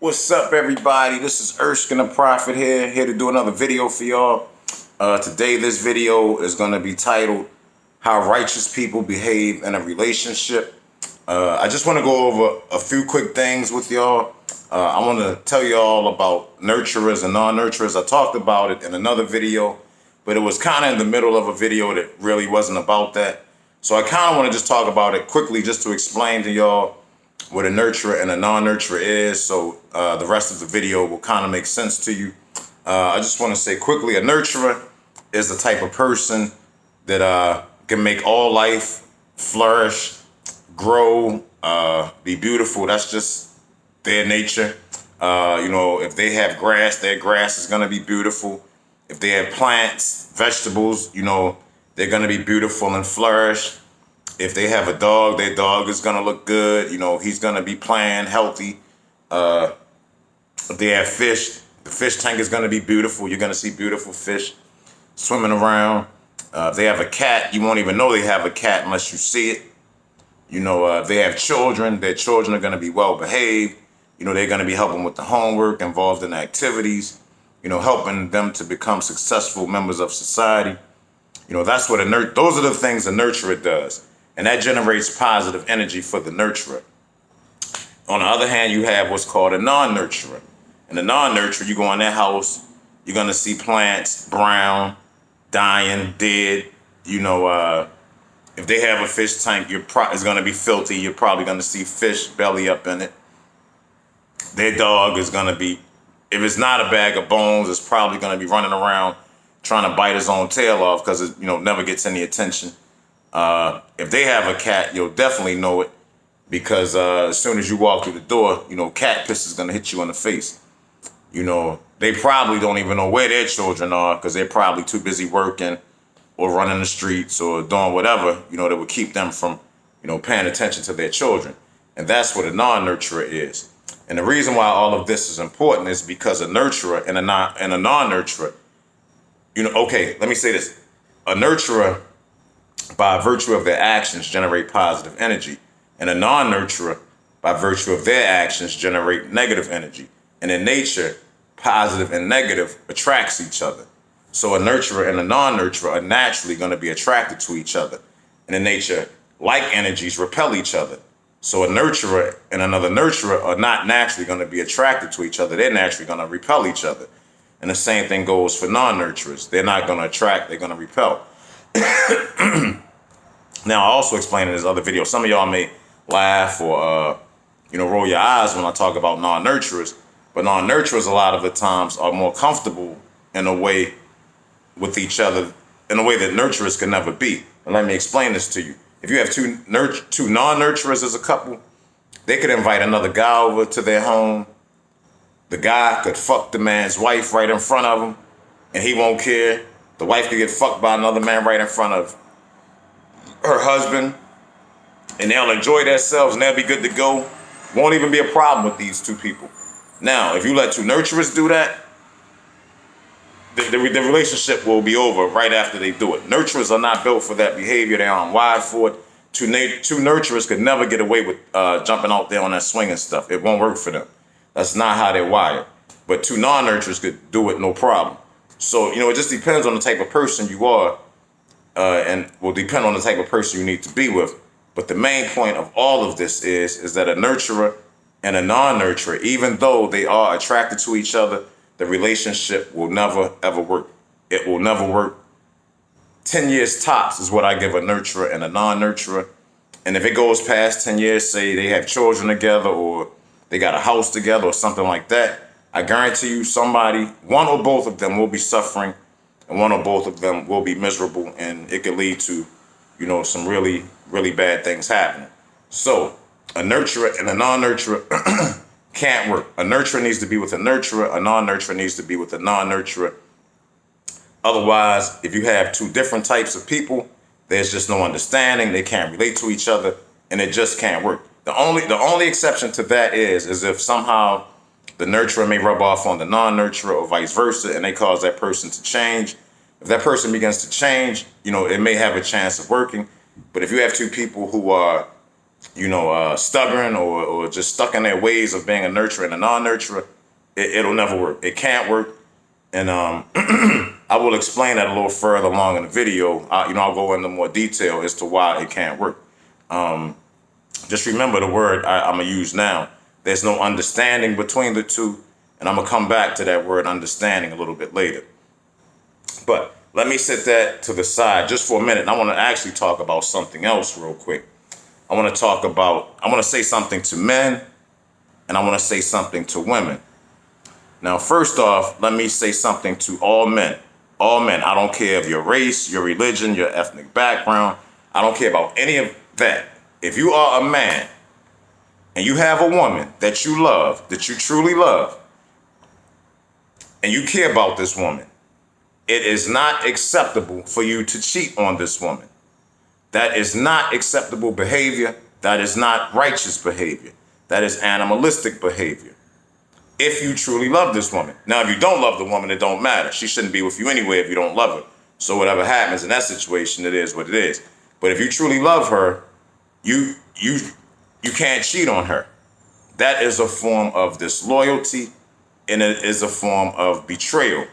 What's up, everybody? This is Erskine the Prophet here to do another video for y'all. Today, this video is going to be titled, How Righteous People Behave in a Relationship. I just want to go over a few quick things with y'all. I want to tell y'all about nurturers and non-nurturers. I talked about it in another video, but it was kind of in the middle of a video that really wasn't about that. So I kind of want to just talk about it quickly just to explain to y'all what a nurturer and a non-nurturer is, so the rest of the video will kind of make sense to you. I just want to say quickly, a nurturer is the type of person that can make all life flourish, grow, be beautiful. That's just their nature. If they have grass, their grass is going to be beautiful. If they have plants, vegetables, they're going to be beautiful and flourish. If they have a dog, their dog is going to look good. He's going to be playing healthy. If they have fish, the fish tank is going to be beautiful. You're going to see beautiful fish swimming around. If they have a cat, you won't even know they have a cat unless you see it. If they have children, their children are going to be well behaved. They're going to be helping with the homework, involved in activities, helping them to become successful members of society. That's what those are the things a nurturer does. And that generates positive energy for the nurturer. On the other hand, you have what's called a non-nurturer. And the non-nurturer, you go in their house, you're going to see plants brown, dying, dead. If they have a fish tank, it's going to be filthy. You're probably going to see fish belly up in it. Their dog is going to be, if it's not a bag of bones, it's probably going to be running around trying to bite his own tail off because it never gets any attention. If they have a cat, you'll definitely know it because as soon as you walk through the door, cat piss is going to hit you in the face. They probably don't even know where their children are because they're probably too busy working or running the streets or doing whatever, that would keep them from, paying attention to their children. And that's what a non-nurturer is. And the reason why all of this is important is because a nurturer and a non-nurturer, okay, let me say this. A nurturer, by virtue of their actions, generate positive energy. And a non-nurturer, by virtue of their actions, generate negative energy. And in nature, positive and negative attracts each other. So a nurturer and a non-nurturer are naturally going to be attracted to each other. And in nature, like energies repel each other. So a nurturer and another nurturer are not naturally going to be attracted to each other. They're naturally going to repel each other. And the same thing goes for non-nurturers. They're not going to attract, they're going to repel. Now, I also explained in this other video, some of y'all may laugh or, roll your eyes when I talk about non-nurturers. But non-nurturers, a lot of the times, are more comfortable in a way with each other, in a way that nurturers can never be. And let me explain this to you. If you have two non-nurturers as a couple, they could invite another guy over to their home. The guy could fuck the man's wife right in front of him, and he won't care. The wife could get fucked by another man right in front of her husband, and they'll enjoy themselves and they'll be good to go. Won't even be a problem with these two people. Now, if you let two nurturers do that, the relationship will be over right after they do it. Nurturers are not built for that behavior. They aren't wired for it. Two nurturers could never get away with jumping out there on that swing and stuff. It won't work for them. That's not how they're wired. But two non-nurturers could do it no problem. So, it just depends on the type of person you are, and will depend on the type of person you need to be with. But the main point of all of this is that a nurturer and a non-nurturer, even though they are attracted to each other, the relationship will never, ever work. It will never work. 10 years tops is what I give a nurturer and a non-nurturer. And if it goes past 10 years, say they have children together or they got a house together or something like that, I guarantee you one or both of them will be suffering and one or both of them will be miserable, and it could lead to, some really, really bad things happening. So a nurturer and a non-nurturer can't work. A nurturer needs to be with a nurturer. A non-nurturer needs to be with a non-nurturer. Otherwise, if you have two different types of people, there's just no understanding. They can't relate to each other, and it just can't work. The only exception to that is if somehow the nurturer may rub off on the non-nurturer or vice versa, and they cause that person to change. If that person begins to change, it may have a chance of working. But if you have two people who are stubborn or just stuck in their ways of being a nurturer and a non-nurturer, it'll never work. It can't work. And I will explain that a little further along in the video. I'll go into more detail as to why it can't work. Just remember the word I'm going to use now. There's no understanding between the two. And I'm going to come back to that word understanding a little bit later. But let me set that to the side just for a minute. And I want to actually talk about something else real quick. I want to say something to men, and I want to say something to women. Now, first off, let me say something to all men. All men. I don't care of your race, your religion, your ethnic background. I don't care about any of that. If you are a man and you have a woman that you love, that you truly love, and you care about this woman, it is not acceptable for you to cheat on this woman. That is not acceptable behavior. That is not righteous behavior. That is animalistic behavior. If you truly love this woman. Now, if you don't love the woman, it don't matter. She shouldn't be with you anyway if you don't love her. So whatever happens in that situation, it is what it is. But if you truly love her, you can't cheat on her. That is a form of disloyalty, and it is a form of betrayal.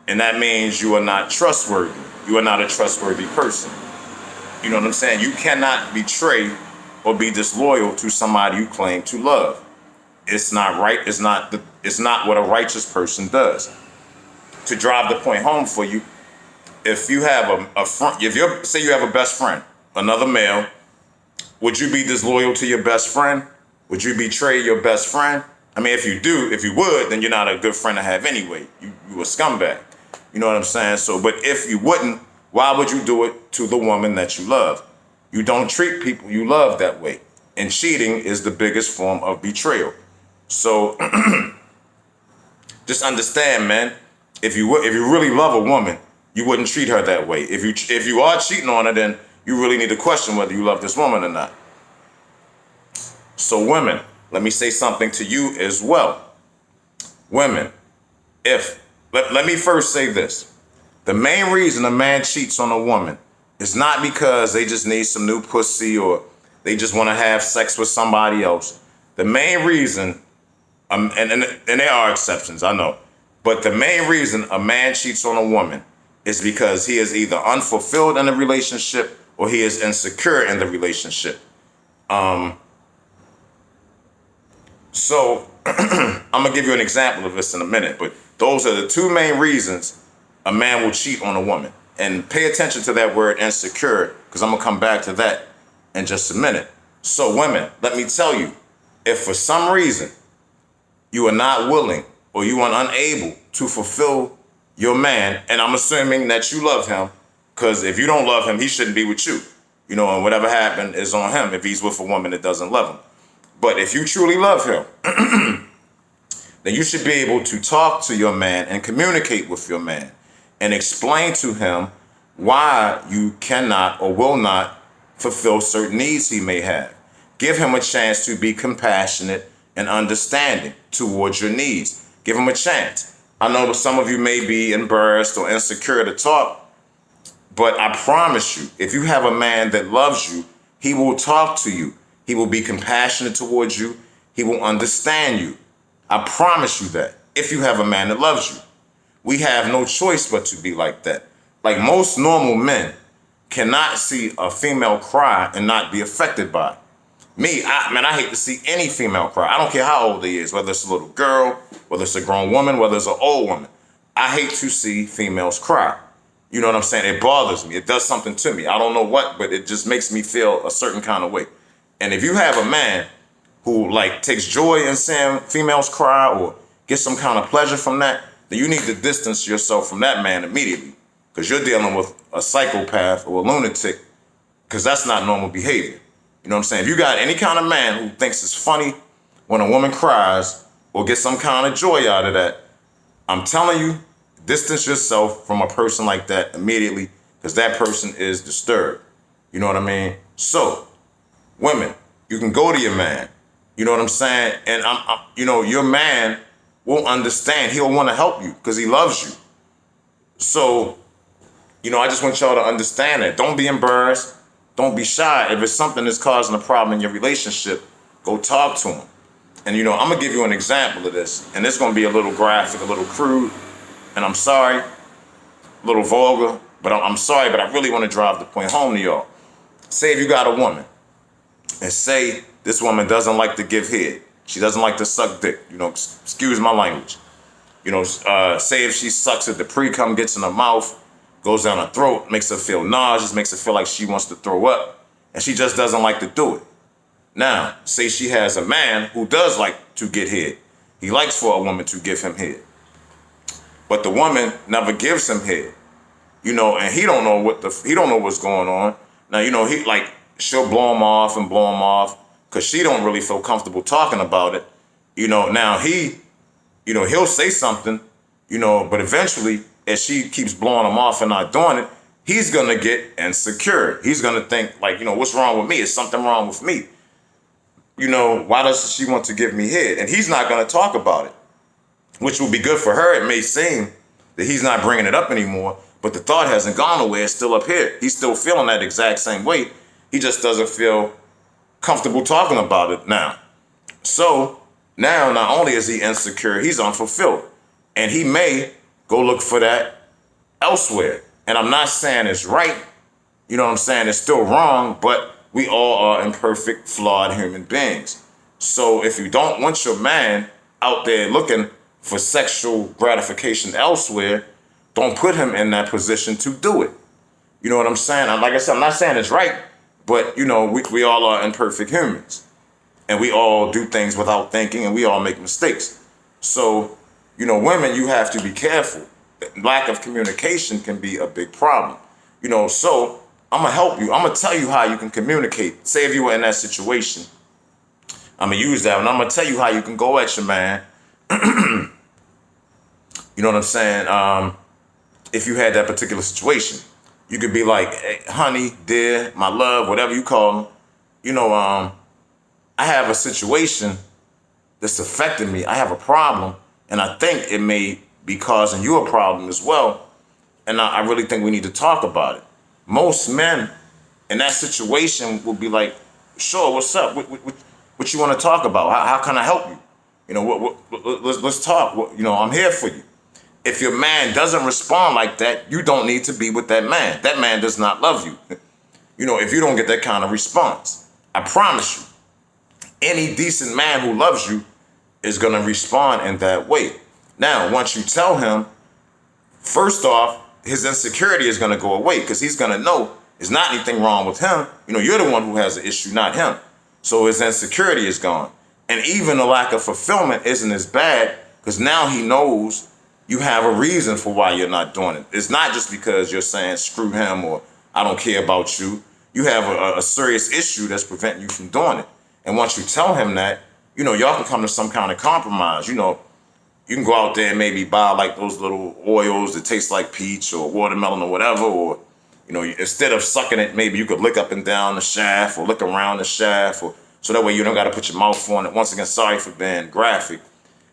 And that means you are not trustworthy. You are not a trustworthy person. You know what I'm saying? You cannot betray or be disloyal to somebody you claim to love. It's not right. It's not what a righteous person does. To drive the point home for you, if you have a friend, say you have a best friend, another male, would you be disloyal to your best friend? Would you betray your best friend? I mean, if you would, then you're not a good friend to have anyway. You a scumbag. You know what I'm saying? So, but if you wouldn't, why would you do it to the woman that you love? You don't treat people you love that way. And cheating is the biggest form of betrayal. So just understand, man, if you really love a woman, you wouldn't treat her that way. If you are cheating on her, then you really need to question whether you love this woman or not. So women, let me say something to you as well. Women, let me first say this. The main reason a man cheats on a woman is not because they just need some new pussy or they just want to have sex with somebody else. The main reason, and there are exceptions, I know, but the main reason a man cheats on a woman is because he is either unfulfilled in a relationship or he is insecure in the relationship. So I'm going to give you an example of this in a minute, but those are the two main reasons a man will cheat on a woman. And pay attention to that word insecure, because I'm going to come back to that in just a minute. So women, let me tell you, if for some reason you are not willing or you are unable to fulfill your man, and I'm assuming that you love him, because if you don't love him, he shouldn't be with you. And whatever happened is on him if he's with a woman that doesn't love him. But if you truly love him, then you should be able to talk to your man and communicate with your man and explain to him why you cannot or will not fulfill certain needs he may have. Give him a chance to be compassionate and understanding towards your needs. Give him a chance. I know some of you may be embarrassed or insecure to talk, but I promise you, if you have a man that loves you, he will talk to you. He will be compassionate towards you. He will understand you. I promise you that, if you have a man that loves you. We have no choice but to be like that. Like most normal men cannot see a female cry and not be affected by it. Me, I hate to see any female cry. I don't care how old he is, whether it's a little girl, whether it's a grown woman, whether it's an old woman. I hate to see females cry. You know what I'm saying? It bothers me. It does something to me. I don't know what, but it just makes me feel a certain kind of way. And if you have a man who takes joy in seeing females cry or gets some kind of pleasure from that, then you need to distance yourself from that man immediately, because you're dealing with a psychopath or a lunatic, because that's not normal behavior. You know what I'm saying? If you got any kind of man who thinks it's funny when a woman cries or gets some kind of joy out of that, I'm telling you, distance yourself from a person like that immediately, because that person is disturbed. You know what I mean? So, women, you can go to your man. You know what I'm saying? And your man will understand. He'll want to help you because he loves you. So, I just want y'all to understand that. Don't be embarrassed. don't be shy. If it's something that's causing a problem in your relationship, go talk to him. And I'm gonna give you an example of this, and it's gonna be a little graphic, a little crude, and I'm sorry, a little vulgar, but I'm sorry, but I really want to drive the point home to y'all. Say if you got a woman, and say this woman doesn't like to give head, she doesn't like to suck dick. Excuse my language. Say if she sucks it, the pre-cum gets in her mouth, goes down her throat, makes her feel nauseous, makes her feel like she wants to throw up, and she just doesn't like to do it. Now, say she has a man who does like to get head. He likes for a woman to give him head. But the woman never gives him head. And he don't know what's going on. Now, she'll blow him off because she don't really feel comfortable talking about it. Now he'll say something, but eventually, as she keeps blowing him off and not doing it, he's gonna get insecure. He's gonna think what's wrong with me? Is something wrong with me? Why does she want to give me head? And he's not gonna talk about it, which will be good for her. It may seem that he's not bringing it up anymore, but the thought hasn't gone away. It's still up here. He's still feeling that exact same way. He just doesn't feel comfortable talking about it now. So now, not only is he insecure, he's unfulfilled. And he may go look for that elsewhere. And I'm not saying it's right. I'm saying? It's still wrong, but we all are imperfect, flawed human beings. So if you don't want your man out there looking for sexual gratification elsewhere, don't put him in that position to do it. You know what I'm saying? Like I said, I'm not saying it's right, but we all are imperfect humans. And we all do things without thinking, and we all make mistakes. So, women, you have to be careful. Lack of communication can be a big problem. So I'm going to help you. I'm going to tell you how you can communicate. Say if you were in that situation, I'm going to use that, and I'm going to tell you how you can go at your man. You know what I'm saying? If you had that particular situation, you could be like, hey, honey, dear, my love, whatever you call them. I have a situation that's affecting me. I have a problem, and I think it may be causing you a problem as well. And I really think we need to talk about it. Most men in that situation will be like, sure, what's up? What you want to talk about? How can I help you? Let's talk. I'm here for you. If your man doesn't respond like that, you don't need to be with that man. That man does not love you. If you don't get that kind of response, I promise you, any decent man who loves you is going to respond in that way. Now, once you tell him, first off, his insecurity is going to go away because he's going to know there's not anything wrong with him. You're the one who has the issue, not him. So his insecurity is gone. And even the lack of fulfillment isn't as bad because now he knows you have a reason for why you're not doing it. It's not just because you're saying screw him or I don't care about you. You have a serious issue that's preventing you from doing it. And once you tell him that, y'all can come to some kind of compromise. You can go out there and maybe buy like those little oils that taste like peach or watermelon or whatever. Or, instead of sucking it, maybe you could lick up and down the shaft or lick around the shaft. So that way you don't got to put your mouth on it. Once again, sorry for being graphic.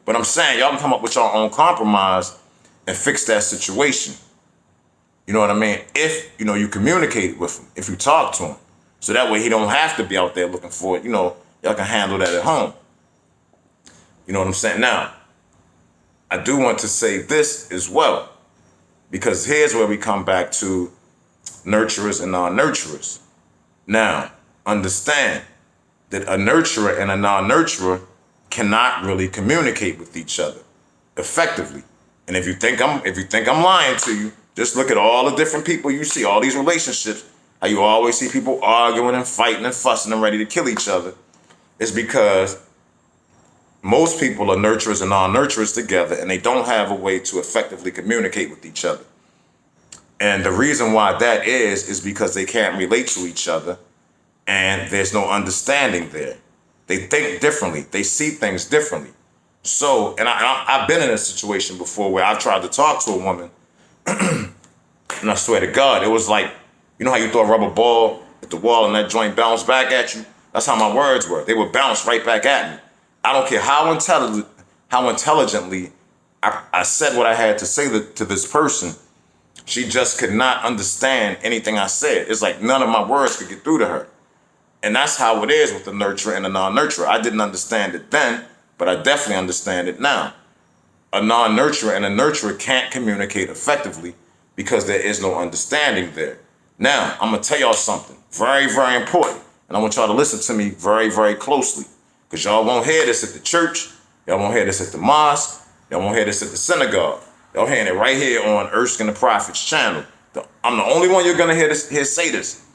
But I'm saying y'all can come up with your own compromise and fix that situation. You know what I mean? If, you communicate with him, if you talk to him. So that way he don't have to be out there looking for it. Y'all can handle that at home. You know what I'm saying? Now, I do want to say this as well, because here's where we come back to nurturers and non-nurturers. Now, understand that a nurturer and a non-nurturer cannot really communicate with each other effectively. And if you think I'm lying to you, just look at all the different people you see, all these relationships, how you always see people arguing and fighting and fussing and ready to kill each other. It's because most people are nurturers and non-nurturers together, and they don't have a way to effectively communicate with each other. And the reason why that is because they can't relate to each other, and there's no understanding there. They think differently. They see things differently. So, and I've been in a situation before where I've tried to talk to a woman, and I swear to God, it was like, how you throw a rubber ball at the wall and that joint bounce back at you? That's how my words were. They would bounce right back at me. I don't care how intelligently I said what I had to say to this person. She just could not understand anything I said. It's like none of my words could get through to her. And that's how it is with the nurturer and the non-nurturer. I didn't understand it then, but I definitely understand it now. A non-nurturer and a nurturer can't communicate effectively because there is no understanding there. Now, I'm going to tell y'all something very, very important. And I want y'all to listen to me very, very closely. Because y'all won't hear this at the church. Y'all won't hear this at the mosque. Y'all won't hear this at the synagogue. Y'all hearing it right here on Erskine the Prophet's channel. I'm the only one you're going to hear say this.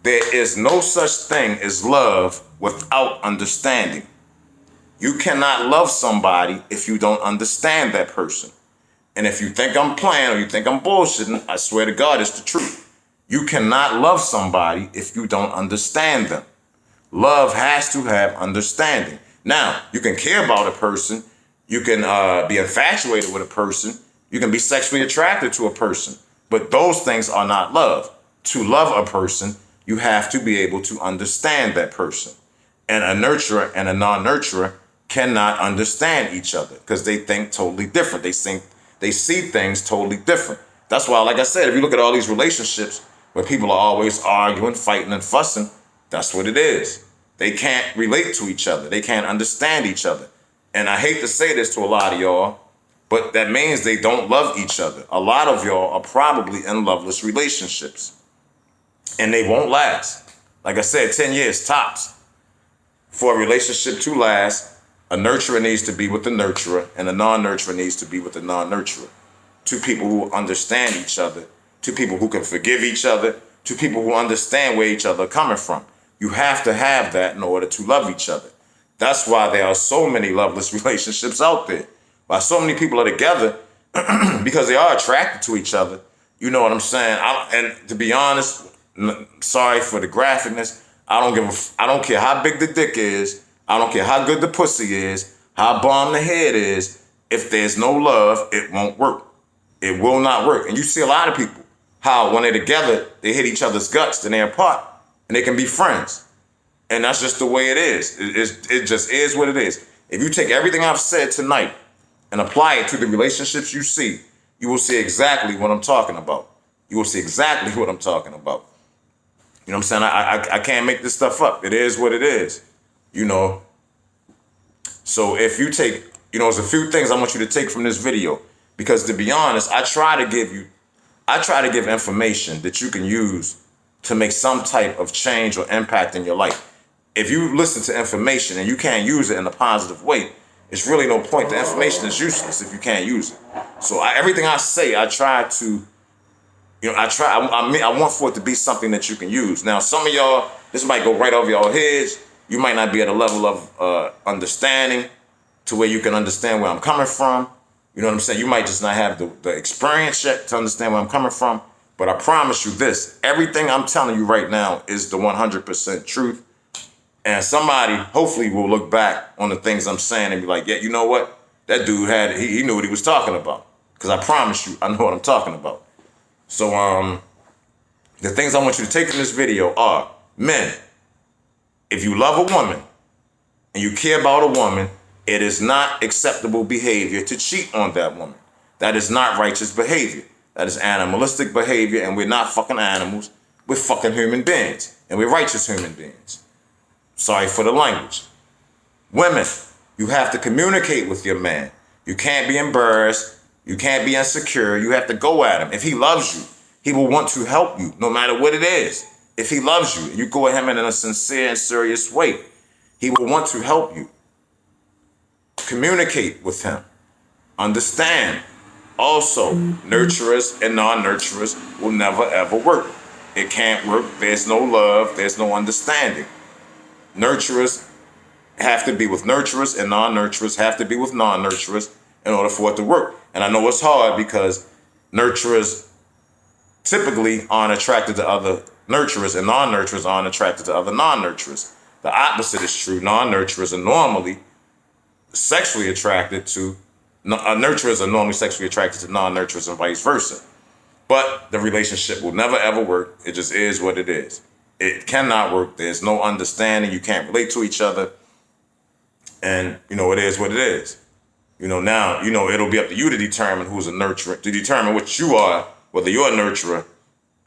There is no such thing as love without understanding. You cannot love somebody if you don't understand that person. And if you think I'm playing or you think I'm bullshitting, I swear to God, it's the truth. You cannot love somebody if you don't understand them. Love has to have understanding. Now, you can care about a person. You can be infatuated with a person. You can be sexually attracted to a person. But those things are not love. To love a person, you have to be able to understand that person. And a nurturer and a non-nurturer cannot understand each other because they think totally different. They see things totally different. That's why, like I said, if you look at all these relationships where people are always arguing, fighting, and fussing, that's what it is. They can't relate to each other. They can't understand each other. And I hate to say this to a lot of y'all, but that means they don't love each other. A lot of y'all are probably in loveless relationships. And they won't last. Like I said, 10 years tops. For a relationship to last, a nurturer needs to be with the nurturer, and a non-nurturer needs to be with the non-nurturer. Two people who understand each other, two people who can forgive each other, two people who understand where each other are coming from. You have to have that in order to love each other. That's why there are so many loveless relationships out there. Why so many people are together because they are attracted to each other. You know what I'm saying? And to be honest, sorry for the graphicness. I don't care how big the dick is. I don't care how good the pussy is, how bomb the head is. If there's no love, it won't work. It will not work. And you see a lot of people, how when they're together, they hit each other's guts, then they're apart, and they can be friends. And that's just the way it is. It just is what it is. If you take everything I've said tonight and apply it to the relationships you see, you will see exactly what I'm talking about. You will see exactly what I'm talking about. You know what I'm saying? I can't make this stuff up. It is what it is. You know, so if you take, there's a few things I want you to take from this video, because to be honest, I try to give information that you can use to make some type of change or impact in your life. If you listen to information and you can't use it in a positive way, it's really no point. The information is useless if you can't use it. So everything I say, I try to, I want for it to be something that you can use. Now, some of y'all, this might go right over your heads. You might not be at a level of understanding to where you can understand where I'm coming from. You know what I'm saying? You might just not have the experience yet to understand where I'm coming from. But I promise you this, everything I'm telling you right now is the 100% truth. And somebody hopefully will look back on the things I'm saying and be like, yeah, you know what? That dude he knew what he was talking about. Because I promise you, I know what I'm talking about. So the things I want you to take from this video are, men, if you love a woman and you care about a woman, it is not acceptable behavior to cheat on that woman. That is not righteous behavior. That is animalistic behavior, and we're not fucking animals. We're fucking human beings, and we're righteous human beings. Sorry for the language. Women, you have to communicate with your man. You can't be embarrassed. You can't be insecure. You have to go at him. If he loves you, he will want to help you, no matter what it is. If he loves you, you go at him in a sincere and serious way, he will want to help you. Communicate with him. Understand. Also, nurturers and non-nurturers will never ever work. It can't work. There's no love. There's no understanding. Nurturers have to be with nurturers, and non-nurturers have to be with non-nurturers in order for it to work. And I know it's hard because nurturers typically aren't attracted to other nurturers, and non-nurturers aren't attracted to other non-nurturers. The opposite is true. Non-nurturers are normally sexually attracted to, nurturers are normally sexually attracted to non-nurturers and vice versa. But the relationship will never ever work. It just is what it is. It cannot work. There's no understanding. You can't relate to each other. And, it is what it is. Now, it'll be up to you to determine who's a nurturer, to determine what you are, whether you're a nurturer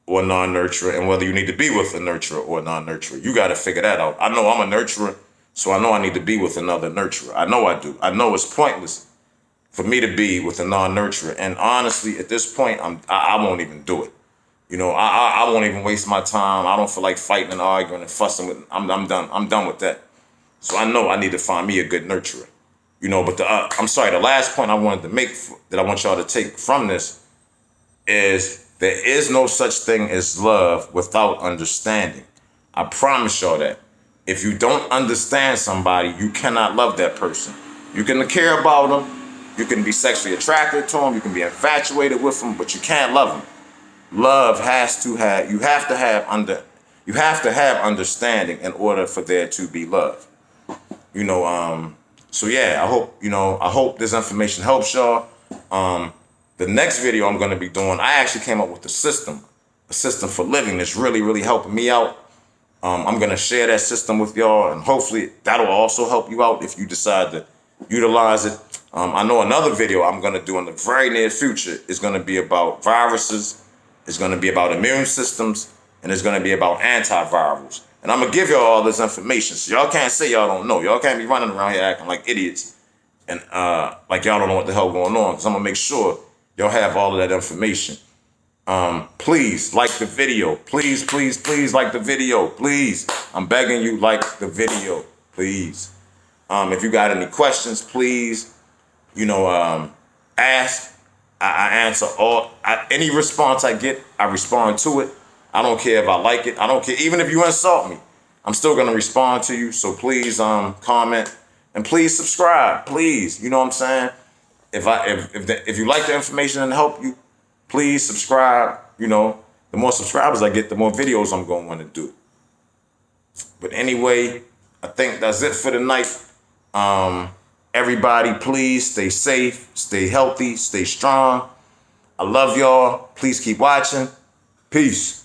or a non-nurturer, and whether you need to be with a nurturer or a non-nurturer. You got to figure that out. I know I'm a nurturer, so I know I need to be with another nurturer. I know I do. I know it's pointless for me to be with a non-nurturer. And honestly, at this point, I won't even do it. I won't even waste my time. I don't feel like fighting and arguing and fussing with. I'm done. I'm done with that. So I know I need to find me a good nurturer. But I'm sorry. The last point I wanted to make that I want y'all to take from this is there is no such thing as love without understanding. I promise y'all that. If you don't understand somebody, you cannot love that person. You can care about them. You can be sexually attracted to them. You can be infatuated with them, but you can't love them. Love you have to have understanding in order for there to be love. So yeah, I hope this information helps y'all. The next video I'm going to be doing, I actually came up with a system for living that's really, really helping me out. I'm going to share that system with y'all, and hopefully that'll also help you out if you decide to utilize it. I know another video I'm going to do in the very near future is going to be about viruses. It's going to be about immune systems, and it's going to be about antivirals. And I'm going to give y'all all this information, so y'all can't say y'all don't know. Y'all can't be running around here acting like idiots and like y'all don't know what the hell going on, because I'm going to make sure y'all have all of that information. Please like the video. Please, please, please like the video. Please. I'm begging you, like the video. Please. If you got any questions, please, ask. I answer any response I get, I respond to it. I don't care if I like it. I don't care. Even if you insult me, I'm still going to respond to you. So please comment and please subscribe. Please. You know what I'm saying? If you like the information and help you, please subscribe. The more subscribers I get, the more videos I'm going to want to do. But anyway, I think that's it for the night. Everybody, please stay safe, stay healthy, stay strong. I love y'all. Please keep watching. Peace.